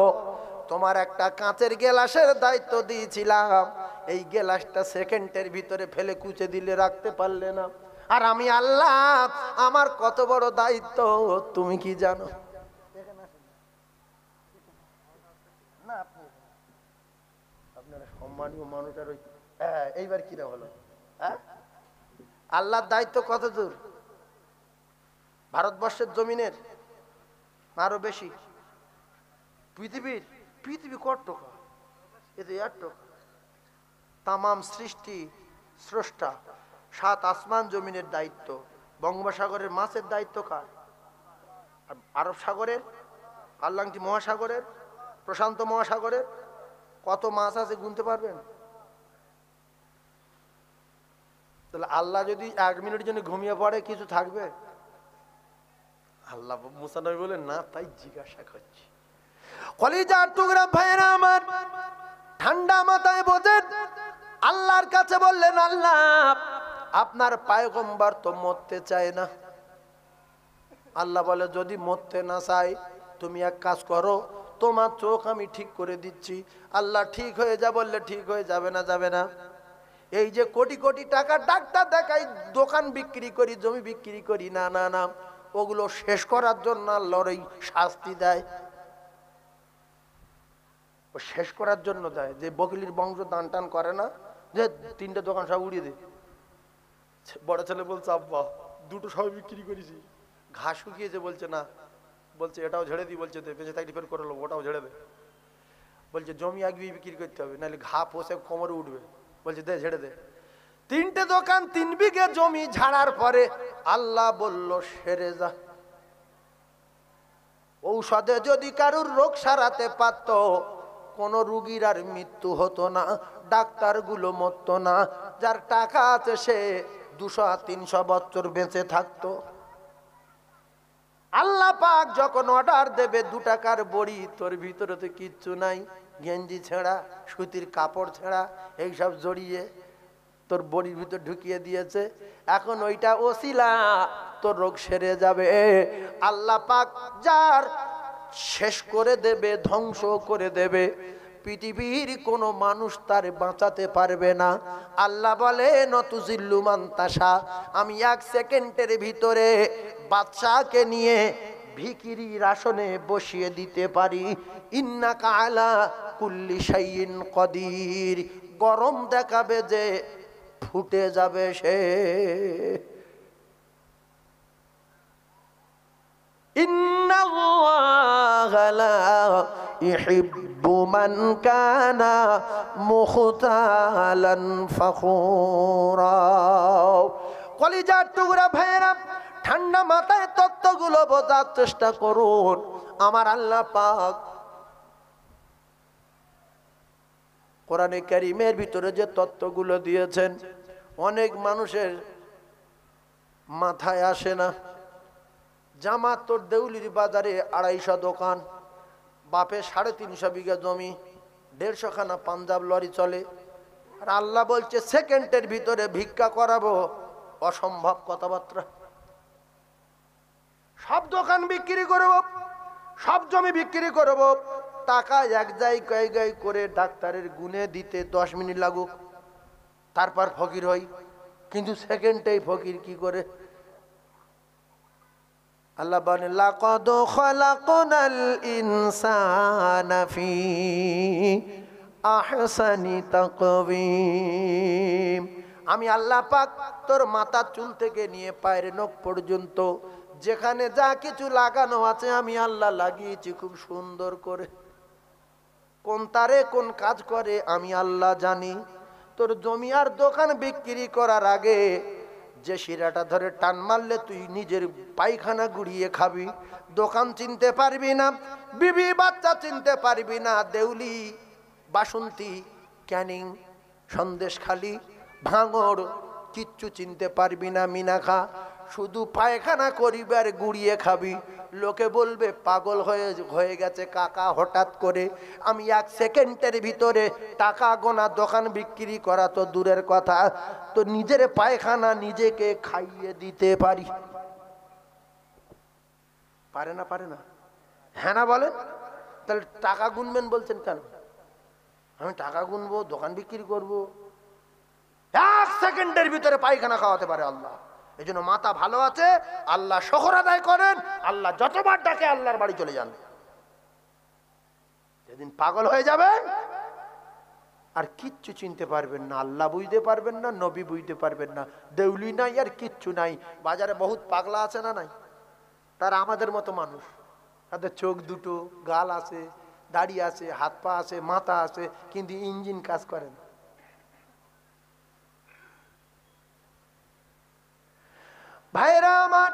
তোমার একটা কাঁচের গ্লাসের দায়িত্ব দিয়েছিলাম, এই গ্লাসটা সেকেন্ডের ভিতরে ফেলে কুচে দিলে রাখতে পারলে না। আর আমি আল্লাহ আমার কত বড় দায়িত্ব তুমি কি জানো? না আপনারা সম্মানীয় মানুষের ওই এইবার কিরা হলো? হ্যাঁ, আল্লাহর দায়িত্ব কত দূর? ভারতবর্ষের জমিনের আরো বেশি, পৃথিবী কত টাকা, এতে 1 টাকা। তামাম সৃষ্টি স্রষ্টা, 7 আসমান জমিনের দায়িত্ব। বঙ্গোপসাগরের মাছের দায়িত্ব কার? আরব সাগরের, আটলান্টিক মহাসাগরের, প্রশান্ত মহাসাগরের কত মাছ আছে গুনতে পারবেন? তাহলে আল্লাহ যদি 1 মিনিটের জন্য ঘুমিয়ে পড়ে কিছু থাকবে? আল্লাহ মুসা নবী বলেন না, তাই জিজ্ঞাসা করছি। কলিজার টুকরা ভাইরা আমার, ঠান্ডা মাথায় বোঝেন। আল্লাহর কাছে বললেন আল্লাহ আপনার পয়গম্বর তো মরতে চায় না। আল্লাহ বলে যদি মরতে না চাই তুমি এক কাজ করো, তোমার চোখ আমি ঠিক করে দিচ্ছি। আল্লাহ ঠিক হয়ে যা বললে ঠিক হয়ে যাবে না? যাবে না। এই যে কোটি কোটি টাকা ডাক্তার দেখাই, দোকান বিক্রি করি, জমি বিক্রি করি, না না না, ওগুলো শেষ করার জন্য আল্লাহর এই শাস্তি দেয়, ও শেষ করার জন্য দেয়। যে বকিলির বংশ দান টান করে না, যে 3টে দোকান সব উড়িয়ে দেয়। বড় ছেলে বলছে আব্বা 2টো সব বিক্রি করেছি, ঘাস শুকিয়েছে, বলছে না, বলছে এটাও ঝেড়ে দিই, বলছে বেঁচে থাকলে ফের করে নেবো, ওটাও ঝেড়ে দে। বলছে জমি আগে বিক্রি করতে হবে, নাহলে ঘা পোষে কোমরে উঠবে, বলছে দে ঝেড়ে দে। 3টে দোকান 3 বিঘে জমি ঝাড়ার পরে আল্লাহ বলল সেরে যা। ঔষধে যদি কারুর রোগ সারাতে পারত, কোন রুগীর আর মৃত্যু হতো না, ডাক্তারগুলো মরতো না। যার টাকা আছে সে 200-300 বছর বেঁচে থাকতো। আল্লাহ পাক যখন অর্ডার দেবে 2 টাকার বড়ি, তোর ভিতরে তো কিচ্ছু নাই, গেঞ্জি ছেঁড়া, সুতির কাপড় ছেঁড়া, এইসব জড়িয়ে তোর বড়ির ভিতর ঢুকিয়ে দিয়েছে, এখন ওইটা ওসিলা, তোর রোগ সেরে যাবে। আল্লাহ পাক যার শেষ করে দেবে, ধ্বংস করে দেবে, পৃথিবীর কোনো মানুষ তার বাঁচাতে পারবে না। আল্লাহ বলে নতুজিল্লু মান তাশা, আমি 1 সেকেন্ডের ভিতরে বাদশাকে নিয়ে ভিখিরির আসনে বসিয়ে দিতে পারি। ইন্নাকা আলা কুল্লি শাইইন কদির, গরম দেখাবে যে ফুটে যাবে সে। ইন্নাল্লাহা লা ইহিব্বু মান কানা মুখতালান ফখুরা। কলিজার টুকরা ভাইয়েরা, ঠান্ডা মাথায় তত্ত্বগুলো বোঝার চেষ্টা করুন। আমার আল্লাহ পাক কোরআনে কারীমের ভিতরে যে তত্ত্বগুলো দিয়েছেন, অনেক মানুষের মাথায় আসে না। জামাত তোর দেউলির বাজারে 250 দোকান, বাপে 350 বিঘা জমি, 150 খানা পাঞ্জাব লরি চলে, আর আল্লাহ বলছে সেকেন্ডের ভিতরে ভিক্ষা করাবো। অসম্ভব কথাবার্তা। সব দোকান বিক্রি করব, সব জমি বিক্রি করব, টাকা এক জায়গায় করে ডাক্তারের গুনে দিতে 10 মিনিট লাগুক, তারপর ফকির হই। কিন্তু সেকেন্ডেই ফকির কি করে? আল্লাহ বলেন লাকাদ খালাকনাল ইনসানা ফি আহসানি তাকওয়িম। আমি আল্লাহ পাক তোর মাথার চুল থেকে নিয়ে পায়ের নখ পর্যন্ত যেখানে যা কিছু লাগানো আছে আমি আল্লাহ লাগিয়েছি খুব সুন্দর করে। কোন তারে কোন কাজ করে আমি আল্লাহ জানি। তোর জমি আর দোকান বিক্রি করার আগে যে শিরাটা ধরে টান মারলে তুই নিজের পায়খানা গুড়িয়ে খাবি। দোকান চিনতে পারবি না, বিবি বাচ্চা চিনতে পারবি না, দেউলি, বাসন্তী, ক্যানিং, সন্দেশখালি, ভাঙড় কিচ্ছু চিনতে পারবি না, মিনাখা। শুধু পায়খানা করিবি আর গুড়িয়ে খাবি। লোকে বলবে পাগল হয়ে গেছে কাকা হঠাৎ করে। আমি 1 সেকেন্ডের ভিতরে টাকা গোনা, দোকান বিক্রি করা তো দূরের কথা, তো নিজের পায়খানা নিজেকে খাইয়ে দিতে পারি। পারে না? পারে না? হ্যাঁ না বলেন? তাহলে টাকা গুনবেন বলছেন কেন? আমি টাকা গুনবো, দোকান বিক্রি করব? 1 সেকেন্ডের ভিতরে পায়খানা খাওয়াতে পারে আল্লাহ। এই জন্য মাথা ভালো আছে, আল্লাহ শকর আদায় করেন। আল্লাহ যতবার ডাকে আল্লাহর বাড়ি চলে যান। যেদিন পাগল হয়ে যাবেন আর কিচ্ছু চিনতে পারবেন না, আল্লাহ বুঝতে পারবেন না, নবী বুঝতে পারবেন না, দেউলি নাই আর কিচ্ছু নাই। বাজারে বহুত পাগলা আছে না নাই? তারা আমাদের মতো মানুষ, তাদের চোখ দুটো, গাল আছে, দাড়ি আছে, হাত পা আছে, মাথা আছে, কিন্তু ইঞ্জিন কাজ করে না। ভাইরা আমার,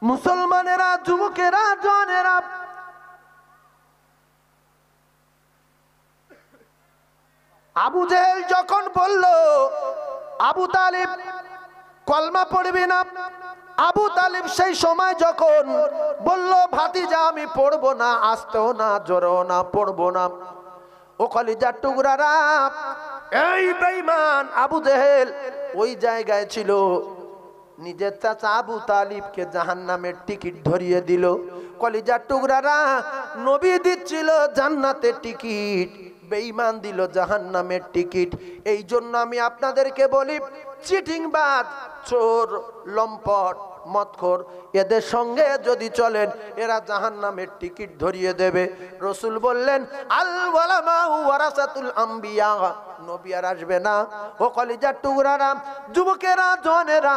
মুসলমানেরা, যুবকেরা, জনেরা, আবু জেহেল যখন বলল আবু তালিব কলমা পড়বি না, আবু তালিব সেই সময় যখন বলল ভাতিজা আমি পড়বো না, আসতেও না, জোরেও না, পড়বো না, ও কলিজার টুকরারা, এই বেঈমান আবু জেহেল ওই জায়গায় ছিল, নিজের চাচা আবু তালিবকে জাহান্নামের টিকিট ধরিয়ে দিল। কলিজার টুকরারা, নবী দিচ্ছিল জান্নাতের টিকিট, বেঈমান দিল জাহান্নামের টিকিট। এই জন্য আমি আপনাদেরকে বলি, চিটিংবাজ, চোর, লম্পট, মদখোর, এদের সঙ্গে যদি চলেন এরা জাহান্নামের টিকিট ধরিয়ে দেবে। রসুল বললেন আল ওয়ালামা ওয়ারাসাতুল আম্বিয়া, নবী আর আসবে না। ও কলিজার টুকরারা, যুবকেরা, জওয়ানেরা,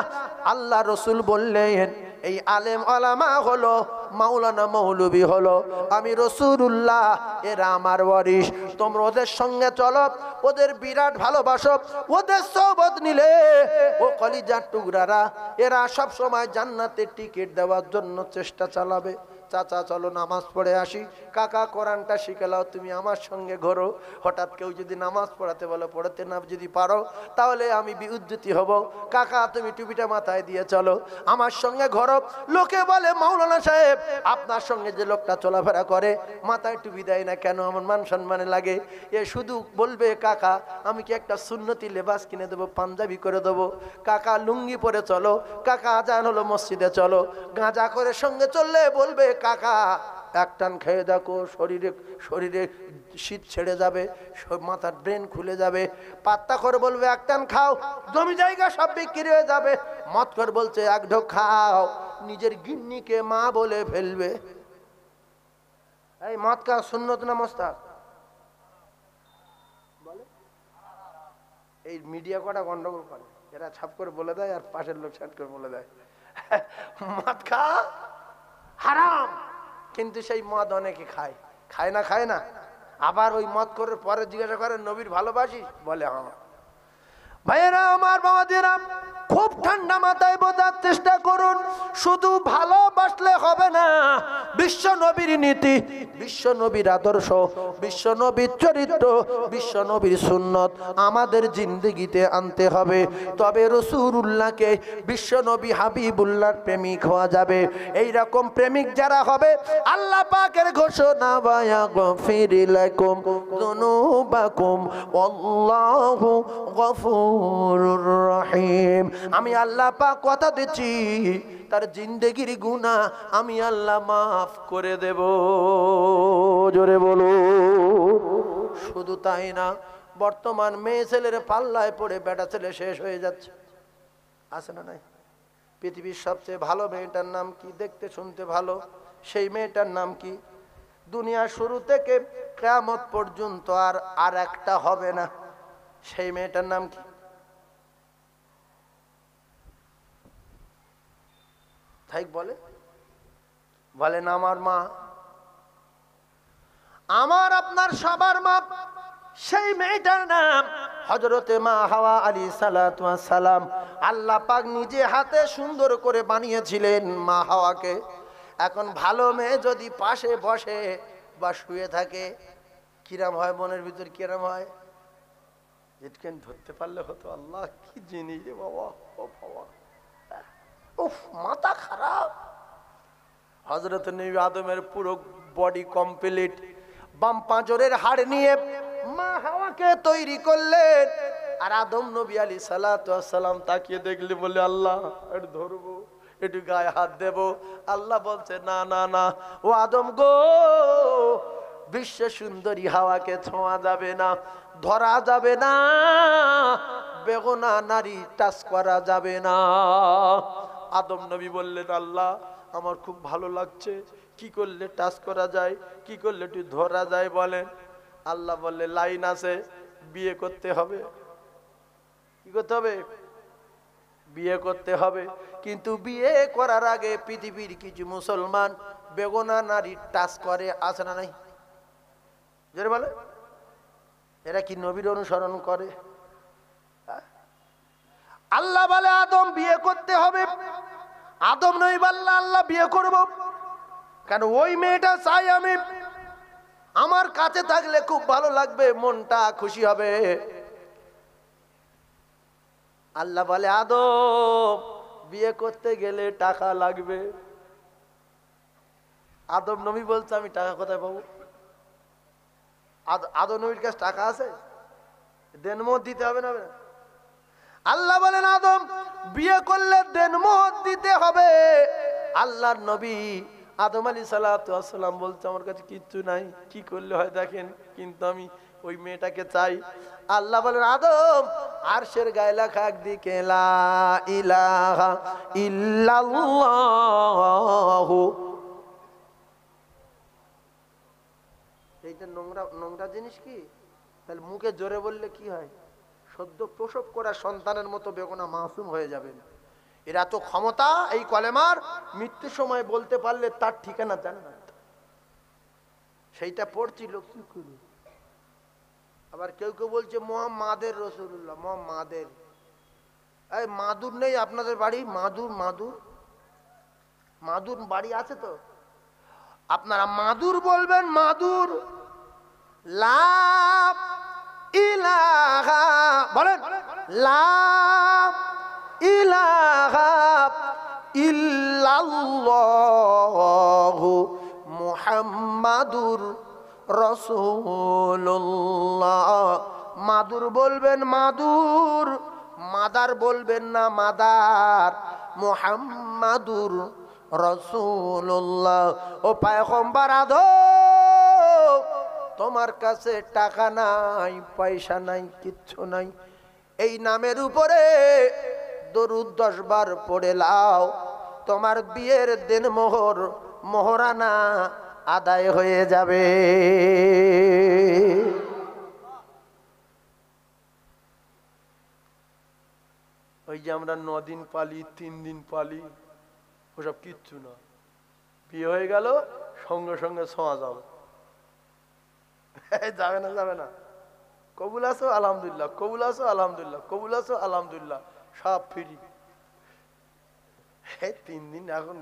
আল্লাহ রসুল বললেন এই আলেম ওলামা হলো মাওলানা মৌলবী হলো আমি রাসূলুল্লাহ, এরা আমার ওয়ারিস। তোমরা ওদের সঙ্গে চলো, ওদের বিরাট ভালোবাসো, ওদের সোহবত নিলে ও কলিজার টুকরারা এরা সব সময় জান্নাতের টিকিট দেওয়ার জন্য চেষ্টা চালাবে। চাচা চলো নামাজ পড়ে আসি, কাকা কোরআনটা শিখে নাও, তুমি আমার সঙ্গে ঘোরো। হঠাৎ কেউ যদি নামাজ পড়াতে বলো, পড়াতে না যদি পারো তাহলে আমি বিউজ্জতি হব। কাকা তুমি টুপিটা মাথায় দিয়ে চলো, আমার সঙ্গে ঘোরো। লোকে বলে মাওলানা সাহেব আপনার সঙ্গে যে লোকটা চলাফেরা করে মাথায় টুপি দেয় না কেন, আমার মান সম্মানে লাগে। এ শুধু বলবে কাকা আমি কি একটা সুন্নতি লেবাস কিনে দেবো, পাঞ্জাবি করে দেবো। কাকা লুঙ্গি পরে চলো, কাকা আজান হলো মসজিদে চলো। গাঁজা করে সঙ্গে চললে বলবে কাকা এক টান খেয়ে দেখো, শরীরে শরীরে শীত ছেড়ে যাবে, মাথার ব্রেন খুলে যাবে। পাত্তা করে বলবে এক টান খাও, জমি জায়গা সব বিক্রি হয়ে যাবে। মত করে বলছে এক ঢোক খাও, নিজের গিন্নিকে মা বলে ফেলবে। এই মদ খাওয়া সুন্নত না মুস্তাহাব? বলে এই মিডিয়া কটা গন্ডগোল করে, এরা ছাপ করে বলে দেয় আর পাশের লোক ছাট করে বলে দেয় মদ খা হারাম, কিন্তু সেই মদ অনেকে খায়। খায় না? খায় না। আবার ওই মদ করে পরে জিজ্ঞাসা করে নবীর ভালোবাসিস, বলে হ্যাঁ। ভাইয়েরা আমার, বাবাজিরা, খুব ঠান্ডা মাথায় বোঝার চেষ্টা করুন, শুধু ভালোবাসলে হবে না। বিশ্ব নবীর নীতি, বিশ্ব নবীর আদর্শ, বিশ্ব নবীর চরিত্র, বিশ্ব নবীর সুন্নত আমাদের জিন্দেগিতে আনতে হবে। তবে রাসূলুল্লাহকে বিশ্ব নবী হাবিবুল্লাহর প্রেমিক হওয়া যাবে। এই রকম প্রেমিক যারা হবে, আল্লাহ পাকের ঘোষণা ওয়াগফির লাকুম যুনুবাকুম আল্লাহু গফুরুর রহিম। আমি আল্লাহ পাক কথা দিচ্ছি তার জিন্দেগির গুনাহ আমি আল্লাহ মাফ করে দেব। জোরে বলো। শুধু তাই না, বর্তমান মেয়ে ছেলের পাল্লায় পড়ে বেটা ছেলে শেষ হয়ে যাচ্ছে, আছে না নাই? পৃথিবীর সবচেয়ে ভালো মেয়েটার নাম কি? দেখতে শুনতে ভালো, সেই মেয়েটার নাম কি? দুনিয়া শুরু থেকে কিয়ামত পর্যন্ত আর একটা হবে না, সেই মেয়েটার নাম কি? ঠিক বলেন আমার মা, আমার আপনার সবার মা। সেই মেয়েটার নাম হযরতে মা হাওয়া আলাইহিস সালাতু ওয়াস সালাম। আল্লাহ পাক নিজে হাতে সুন্দর করে বানিয়েছিলেন মা হাওয়াকে। এখন ভালো মেয়ে যদি পাশে বসে বা শুয়ে থাকে কিরাম হয়, মনের ভিতর কিরাম হয়? ইটকেন ধরতে পারলে হতো। আল্লাহ কি জিনিস রে বাবা, ও বাবা, উফ মাথা খারাপ। হযরত নবী আদমের পুরো বডি কমপ্লিট, বাম পাঁজরের হাড় নিয়ে মা হাওয়াকে তৈরি করলেন। আর আদম নবী আলাইহিস সালাতু ওয়াস সালাম তাকিয়ে দেখলে বলে আল্লাহ একটু ধরবো, একটু গায়ে হাত দেব। আল্লাহ বলছে না না না, ও আদম গো, বিশ্ব সুন্দরী হাওয়াকে ছোঁয়া যাবে না, ধরা যাবে না, বেগুনা নারী টাচ করা যাবে না। আদম নবী বললেন আল্লাহ আমার খুব ভালো লাগছে, কি করলে টাচ করা যায়, কি করলে একটু ধরা যায় বলেন। আল্লাহ বললে লাইন আছে, বিয়ে করতে হবে। কি করতে হবে? বিয়ে করতে হবে। কিন্তু বিয়ে করার আগে পৃথিবীর কিছু মুসলমান বেগুনা নারী টাচ করে, আছে না নাই? জোরে বলে। এরা কি নবীর অনুসরণ করে? আল্লাহ বলে আদম বিয়ে করতে হবে। আদম নবী বলল আল্লাহ বিয়ে করব কেন? ওই মেয়েটা চাই আমি, আমার কাছে থাকলে খুব ভালো লাগবে, মনটা খুশি হবে। আল্লাহ বলে আদম বিয়ে করতে গেলে টাকা লাগবে। আদম নবী বলছে আমি টাকা কোথায় পাবো? আদম নবীর কাছে টাকা আছে? দেনমোহর দিতে হবে না? আল্লাহ বলেন আদম বিয়ে করলে দেনমোহর দিতে হবে। আল্লাহর নবী আদম আলাইহিস সালাতু ওয়াস সালাম বলছে আমার কাছে কিচ্ছু নাই, কি করলে হয় দেখেন, কিন্তু আমি ওই মেয়েটাকে চাই। আল্লাহ বলেন আদম আরশের গায়ে লেখা একদিকে লা ইলাহা ইল্লাল্লাহ। এইটা নোংরা নোংরা জিনিস কি? তাহলে মুখে জোরে বললে কি হয়? সদ্য প্রসব করা সন্তানের মতো বেগুনা মাসুম হয়ে যাবেন। এরা তো ক্ষমতা এই কলেমার, মৃত্যুর সময় বলতে পারলে তার ঠিকানা জান্নাত। সেইটা পড়ছি লোক কি করে। আবার কেউ কেউ বলছে মুহাম্মাদের রাসূলুল্লাহ, মুহাম্মাদের। এই মাদুর নেই আপনাদের বাড়ি? মাদুর মাদুর মাদুর বাড়ি আছে তো? আপনারা মাদুর বলবেন, মাদুর। লা ইলাহা বলেন, লা ইলাহা ইল্লাল্লাহু মুহাম্মাদুর রাসূলুল্লাহ। মাদুর বলবেন, মাদুর। মাদার বলবেন না, মাদার। মুহাম্মাদুর রাসূলুল্লাহ। ও পয়গম্বর আদম, তোমার কাছে টাকা নাই, পয়সা নাই, কিচ্ছু নাই, এই নামের উপরে দরুদ 10 বার পড়ে লাও, তোমার বিয়ের দিন মোহরানা আদায় হয়ে যাবে। ওই যে আমরা 9 দিন পালি, 3 দিন পালি, ওসব কিচ্ছু না। বিয়ে হয়ে গেল সঙ্গে সঙ্গে ছোঁয়া যাবে। যাবে না, যাবে না। কবুল আছো আলহামদুলিল্লাহ, কবুল আছো আলহামদুলিল্লাহ, কবুল আছো আলহামদুলিল্লাহ, সব ফ্রি। 3 দিন এখন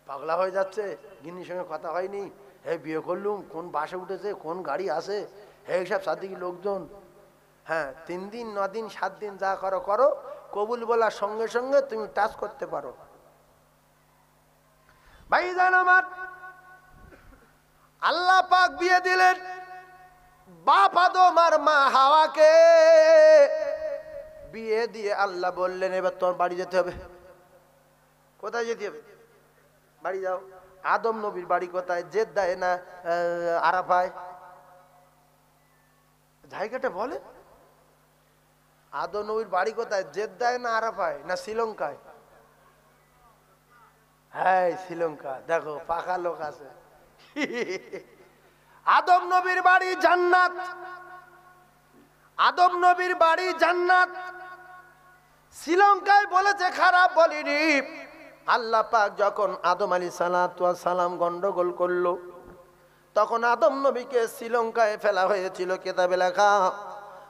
পাগলা হয়ে যাচ্ছে, গিন্নির সঙ্গে কথা হয়নি, বিয়ে করলুম, কোন বাসে উঠেছে, কোন গাড়ি আছে, এইসব সাদিকি লোকজন। হ্যাঁ, 3 দিন 9 দিন 7 দিন যা করো করো, কবুল বলার সঙ্গে সঙ্গে তুমি টাচ করতে পারো। ভাইজান আমার, আল্লাহ পাক বিয়ে দিলেন বাপ আদম আর মা হাওয়াকে। বিয়ে দিয়ে আল্লাহ বললেন এবার তোমার বাড়ি যেতে হবে। কোথায় যেতে হবে? বাড়ি যাও। আদম নবীর বাড়ি কোথায়? জেদ্দায় না আরাফায়? জায়গাটা বলে। আদম নবীর বাড়ি কোথায়? জেদ্দায় না আরাফায় না শ্রীলঙ্কায়? হ্যাঁ, শ্রীলঙ্কা। দেখো পাকা লোক আছে। আদম নবীর বাড়ি জান্নাত, আদম নবীর বাড়ি জান্নাত। শ্রীলঙ্কায় বলেছে খারাপ, বলিনি। আল্লাহ পাক যখন আদম আলাইহিস সালাম গন্ডগোল করলো, তখন আদম নবীকে শ্রীলঙ্কায় ফেলা হয়েছিল। কিতাবে লেখা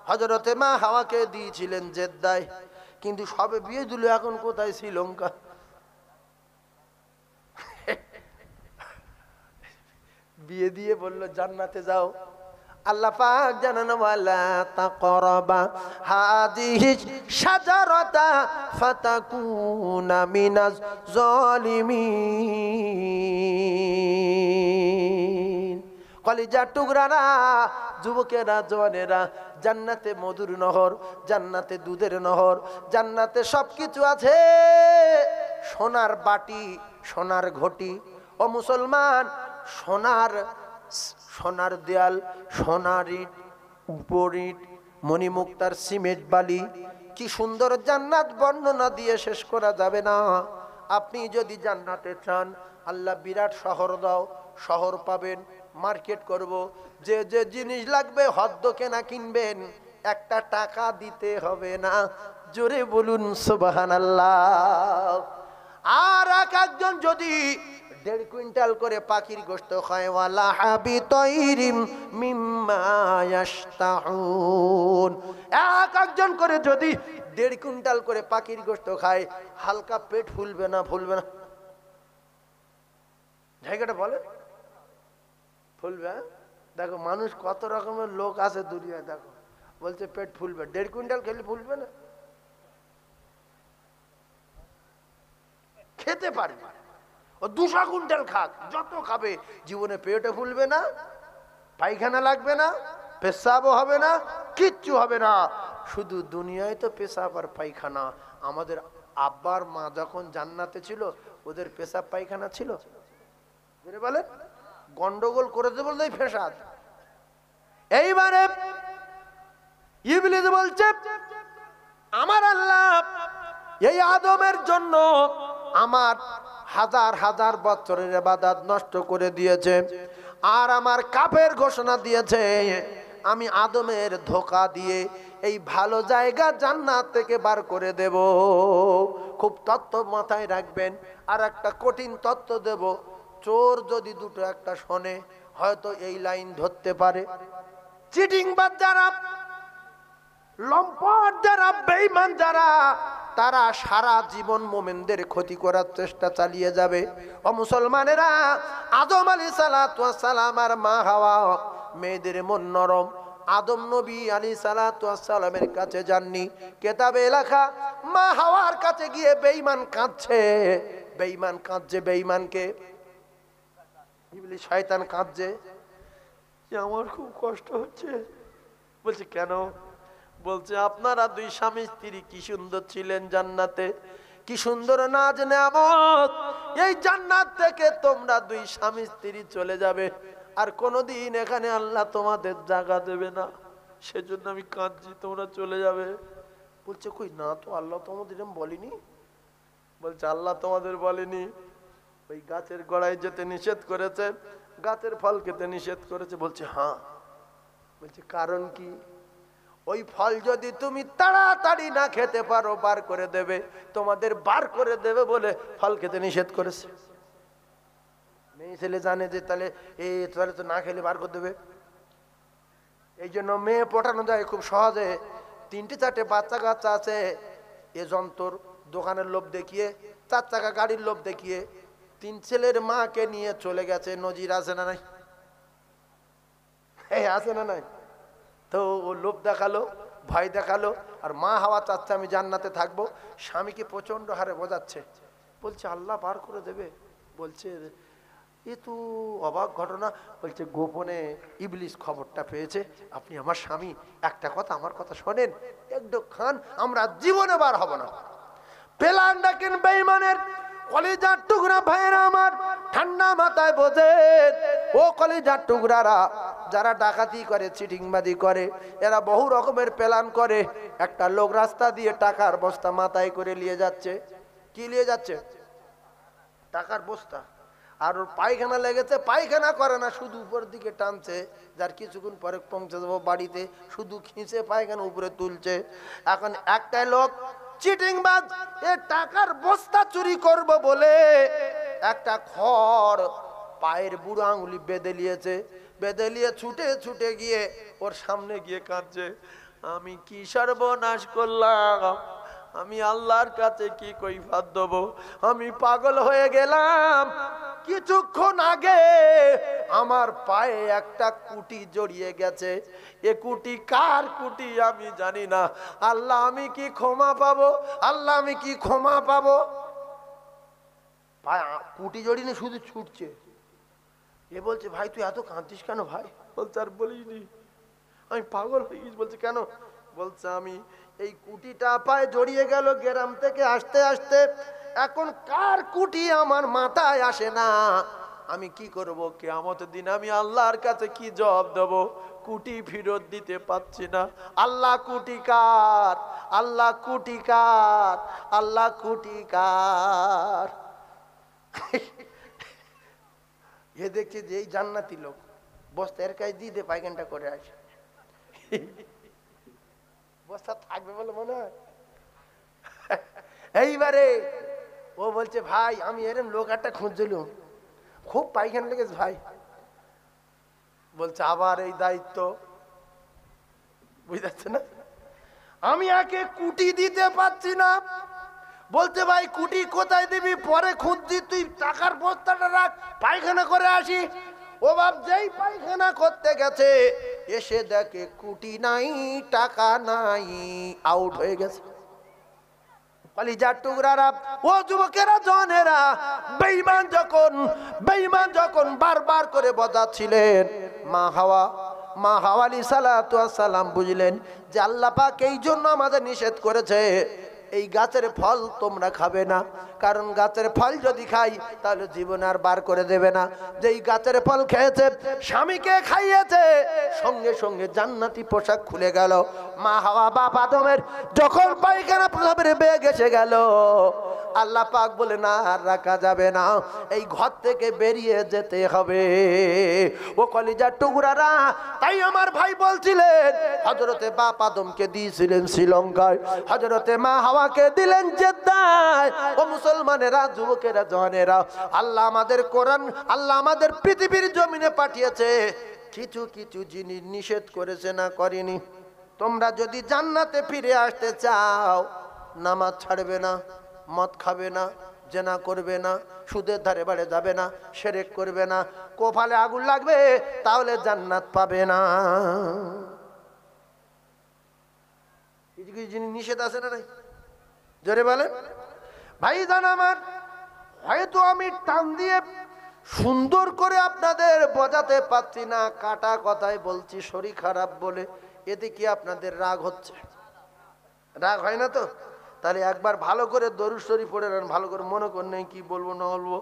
হযরতে মা হাওয়াকে দিয়েছিলেন জেদ্দায়, কিন্তু সবে বিয়ে দিল, এখন কোথায়? শ্রীলঙ্কা। বিয়ে দিয়ে বলল জান্নাতে যাও। আল্লাহ পাক জানানো ওয়ালা তাকরাবা হাদিহি শাজারাতা ফাতাকুনা মিনাজ জালিমিন। কলিজার টুকরারা, যুবকেরা, জওয়ানেরা, জান্নাতে মধুর নহর, জান্নাতে দুধের নহর, জান্নাতে সবকিছু আছে। সোনার বাটি, সোনার ঘটি। ও মুসলমান, সোনার দেয়াল, সোনার ইট, উপর ইট, মণিমুক্তার সিমেন্ট বালি, কি সুন্দর জান্নাত, বর্ণনা দিয়ে শেষ করা যাবে না। আপনি যদি জান্নাতে চান, আল্লাহ বিরাট শহর দাও, শহর পাবেন, মার্কেট করব, যে যে জিনিস লাগবে হদ্দ কেনা কিনবেন, একটা টাকা দিতে হবে না। জোরে বলুন সুবহানাল্লাহ। আর একজন যদি 1.5 কুইন্টাল করে পাখির গোশত খায়, ওয়ালা হাবি তাইরিম মিম্মা ইয়াশতাহুন, একজন করে যদি 1.5 কুইন্টাল করে পাখির গোশত খায়, হালকা পেট ফুলবে না? ফুলবে না? জায়গাটা বলে ফুলবে। দেখো মানুষ কত রকমের লোক আছে দুনিয়ায়, দেখো বলছে পেট ফুলবে, 1.5 কুইন্টাল খেলে ফুলবে না? খেতে পারবে, ও 200 কুইন্টাল খাক, যত খাবে জীবনে পেটে ফুলবে না, পায়খানা লাগবে না, পেশাবও হবে না, কিচ্ছু হবে না। শুধু দুনিয়ায় তো পেশাব আর পায়খানা। আমাদের আব্বার মা যখন জান্নাতে ছিল, ওদের পেশাব পায়খানা ছিল? বলে গন্ডগোল করে দেবো, ফেসাদ। এইবারে ইবলিস বলছে আমার আল্লাহ এই আদমের জন্য আমার হাজার হাজার বছরের ইবাদত নষ্ট করে দিয়েছে, আর আমার কাফের ঘোষণা দিয়েছে আমি আদমের ধোঁকা দিয়ে এই ভালো জায়গা জান্নাত থেকে বার করে দেব। খুব তত্ত্ব মাথায় রাখবেন। আর একটা কঠিন তত্ত্ব দেব, চোর যদি দুটো একটা শোনে হয়তো এই লাইন ধরতে পারে। চিটিংবাজ যারা, লম্পট যারা, বেঈমান যারা, তারা সারা জীবন মোমেনদের ক্ষতি করার চেষ্টা চালিয়ে যাবে। ও মুসলমানেরা, আদম আলাইহিস সালাতু ওয়াস সালাম আর মা হাওয়া মেয়েদের মন নরম। আদম নবী আলাইহিস সালাতু ওয়াস সালামের কাছে যাননি, কিতাবে লেখা মা হাওয়ার কাছে গিয়ে বেঈমান কাঁদছে। বেঈমান কাঁদছে, বেঈমানকে ইবলিস শয়তান কাঁদছে যে আমার খুব কষ্ট হচ্ছে। বলছে কেন? বলছে আপনারা দুই স্বামী স্ত্রী কি সুন্দর ছিলেন জান্নাতে, কি সুন্দর নাজ নেয়ামত, এই জান্নাত থেকে তোমরা দুই স্বামী স্ত্রী চলে যাবে আর কোনোদিন এখানে আল্লাহ তোমাদের জায়গা দেবে না, সেজন্য আমি কাঁদছি, তোমরা চলে যাবে। বলছে কই না তো, আল্লাহ তোমাদের বলেনি। বলছে আল্লাহ তোমাদের বলেনি, ওই গাছের গোড়ায় যেতে নিষেধ করেছে, গাছের ফল খেতে নিষেধ করেছে। বলছে হ্যাঁ। বলছে কারণ কি? ওই ফল যদি তুমি তাড়াতাড়ি না খেতে পারো বার করে দেবে, তোমাদের বার করে দেবে বলে ফল খেতে নিষেধ করেছে। মেয়ে ছেলে জানে যে তাহলে তো না খেলে বার করে দেবে, এই জন্য মেয়ে পটানো যায় খুব সহজে। 3টে 4টে বাচ্চা কাচ্চা আছে, এ যন্ত্র দোকানের লোভ দেখিয়ে, 4 চাকা গাড়ির লোভ দেখিয়ে 3 ছেলের মাকে নিয়ে চলে গেছে। নজির আছে না নাই? আছে না নাই? তো ও লোভ দেখালো, ভয় দেখালো, আর মা হাওয়া চাচ্ছে আমি জান্নাতে থাকবো, স্বামীকে প্রচন্ড হারে বোঝাচ্ছে। বলছে আল্লাহ বার করে দেবে। বলছে এ তো অবাক ঘটনা। বলছে গোপনে ইবলিস খবরটা পেয়েছে, আপনি আমার স্বামী, একটা কথা আমার কথা শোনেন, একটু খান, আমরা জীবনে বার হব না। পেলান ডাকেন বেঈমানের কলিজার টুকরা ভাইয়েরা আমার, ঠান্ডা মাথায় বোঝেন ও কলিজার টুকরারা, যারা ডাকাতি করে, চিটিংবাজি করে, এরা বহু রকমের প্ল্যান করে। একটা লোক রাস্তা দিয়ে টাকার বস্তা মাথায় করে নিয়ে যাচ্ছে। কি নিয়ে যাচ্ছে? টাকার বস্তা। আর ওর পায়খানা লেগেছে, পায়খানা করে না, শুধু উপর দিকে টানছে, যার কিছুক্ষণ পরে পৌঁছে দেবো বাড়িতে, শুধু খিঁচে পায়খানা উপরে তুলছে। এখন একটা লোক চিটিংবাজ, এ টাকার বস্তা চুরি করব বলে একটা খড় পায়ের বুড়ো আঙুলি বেঁধে নিয়েছে। বেঁধে নিয়ে ছুটে ছুটে গিয়ে ওর সামনে গিয়ে কাঁদছে, আমি কি সর্বনাশ করলাম, আমি আল্লাহর কাছে কি কৈফিয়ত দেব, আমি পাগল হয়ে গেলাম। কিছুক্ষণ আগে আমার পায়ে একটা কুটি জড়িয়ে গেছে, এ কুটি কার কুটি আমি জানি না, আল্লাহ আমি কি ক্ষমা পাবো, আল্লাহ আমি কি ক্ষমা পাবো। পায়ে কুটি জড়িয়ে শুধু ছুটছে। এ বলছে ভাই তুই এত কাঁদছিস কেন ভাই? বলছে আর বলিনি, আমি পাগল হয়ে গেছি। বলছে কেন? বলছে আমি এই কুটিটা পায়ে জড়িয়ে গেল গ্রাম থেকে আসতে আসতে, এখন কার কুটি আমার মাথায় আসে না, আমি কি করব? কিয়ামতের দিন আমি আল্লাহর কাছে কি জবাব দেব? কুটি ফেরত দিতে পারছি না। আল্লাহ কুটি কার, আল্লাহ কুটি কার, আল্লাহ কুটি কার। এ দেখছে যে এই জান্নাতি লোক বস্তা এর কাছে দিয়ে পায়খানটা করে আসে, বস্তা থাকবে বলে মনে হয়। এইবারে ও বলছে ভাই আমি এরম লোক একটা খুঁজছিলাম, খুব পায়খানা লেগেছে ভাই। বলছে আবার এই দায়িত্ব, বুঝতে না, আমি একে কুটি দিতে পারছি না। বলছে ভাই কুটি কোথায় দিবি, পরে খুঁজছি, তুই টাকার বস্তাটা রাখ, পায়খানা করে আসি। ও বাপ যেই পায়খানা করতে গেছে এসে দেখে কুটি নাই, টাকা নাই, আউট হয়ে গেছে। কলিজার টুকরারা, ও যুবকেরা, জনেরা, বেঈমান যখন বারবার করে বোঝাচ্ছিলেন, মা হাওয়া আলাইহিস সালাতু ওয়াস সালাম বুঝলেন যে আল্লাহ পাক এই জন্য আমাদের নিষেধ করেছে, এই গাছের ফল তোমরা খাবে না, কারণ গাছের ফল যদি খাই তাহলে জীবন আর বার করে দেবে না। যেই গাছের ফল খেয়েছে, স্বামীকে খাইয়েছে, সঙ্গে সঙ্গে জান্নাতি পোশাক খুলে গেল। মা হাওয়া বাপ আদমের যখন পায়খানা প্রসাবের বেগ এসে গেল, আল্লাহ পাক বলে না আর রাখা যাবে না, এই ঘর থেকে বেরিয়ে যেতে হবে। ও কলিজার টুকরারা, তাই আমার ভাই বলছিলেন হযরতে বাপ আদমকে দিয়েছিলেন শ্রীলঙ্কায়, হযরতে মা হাওয়াকে দিলেন জেদ্দায়। ও মুসলমানেরা, যুবকেরা, জওয়ানেরা, আল্লাহ আমাদের কোরআন, আল্লাহ আমাদের পৃথিবীর জমিনে পাঠিয়েছে, কিছু কিছু জিনিস নিষেধ করেছে না করেনি? তোমরা যদি জান্নাতে ফিরে আসতে চাও, নামাজ ছাড়বে না, মদ খাবে না, জেনা করবে না, সুদের ধারে বাড়ে যাবে না, শিরক করবে না, কপালে আগুন লাগবে, তাহলে জান্নাত পাবে না। কিছু কিছু জিনিস নিষেধ আছে না নাই? জোরে বলেন ভাইজান আমার। হয়তো আমি টান দিয়ে সুন্দর করে আপনাদের বোঝাতে পারছি না, কাটা কথায় বলছি শরীর খারাপ বলে। এতে কি আপনাদের রাগ হচ্ছে? রাগ হয় না তো? তাহলে একবার ভালো করে দরুদ শরীফ পড়ে নেন, ভালো করে মনে করেন নাই কি বলবো না বলবো।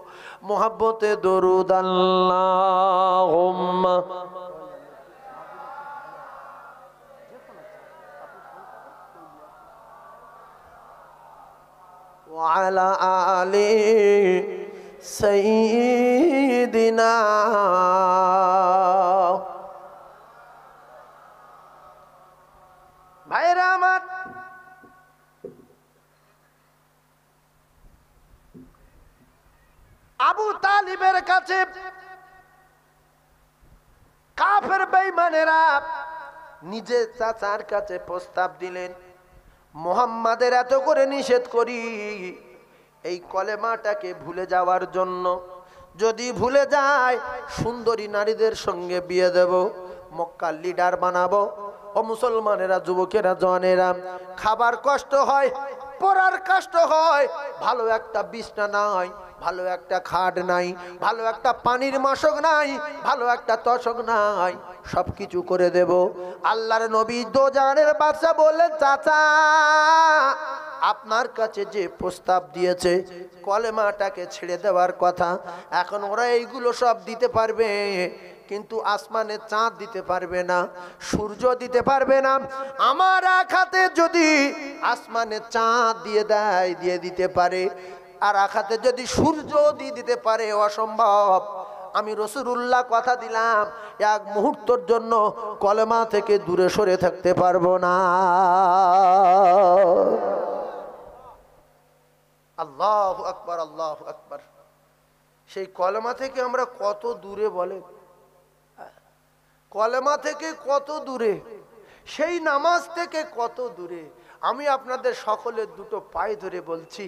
মোহাব্বতে দরুদ আল্লাহুম্মা ওয়া আলা আলি সাইয়্যিদিনা। ভাইরা আমার, আবু তালিবের কাছে কাফের বেঈমানেরা নিজে চাচার কাছে প্রস্তাব দিলেন, মুহাম্মাদের এত করে নিষেধ করি এই কলেমাটাকে ভুলে যাওয়ার জন্য, যদি ভুলে যায় সুন্দরী নারীদের সঙ্গে বিয়ে দেব, মক্কার লিডার বানাবো। ও মুসলমানেরা, যুবকেরা, জওয়ানেরা, খাবার কষ্ট হয়, পড়ার কষ্ট হয়, ভালো একটা বিছনা নাই, ভালো একটা খাট নাই, ভালো একটা পানির মশক নাই, ভালো একটা তশক নাই, সবকিছু করে দেব। আল্লাহর নবী দোজানের বাদশা বললেন, চাচা আপনার কাছে যে প্রস্তাব দিয়েছে কলেমাটাকে ছেড়ে দেওয়ার কথা, এখন ওরা এইগুলো সব দিতে পারবে, কিন্তু আসমানে চাঁদ দিতে পারবে না, সূর্য দিতে পারবে না। আমার এক হাতে যদি আসমানে চাঁদ দিয়ে দেয়, দিয়ে দিতে পারে, আর এক হাতে যদি সূর্য দিয়ে দিতে পারে, অসম্ভব। আমি রাসূলুল্লাহ কথা দিলাম, এক মুহূর্তের জন্য কলেমা থেকে দূরে সরে থাকতে পারবো না। আল্লাহু আকবার, আল্লাহু আকবার। সেই কলেমা থেকে আমরা কত দূরে বলেন, কলেমা থেকে কত দূরে, সেই নামাজ থেকে কত দূরে। আমি আপনাদের সকলের দুটো পায়ে ধরে বলছি,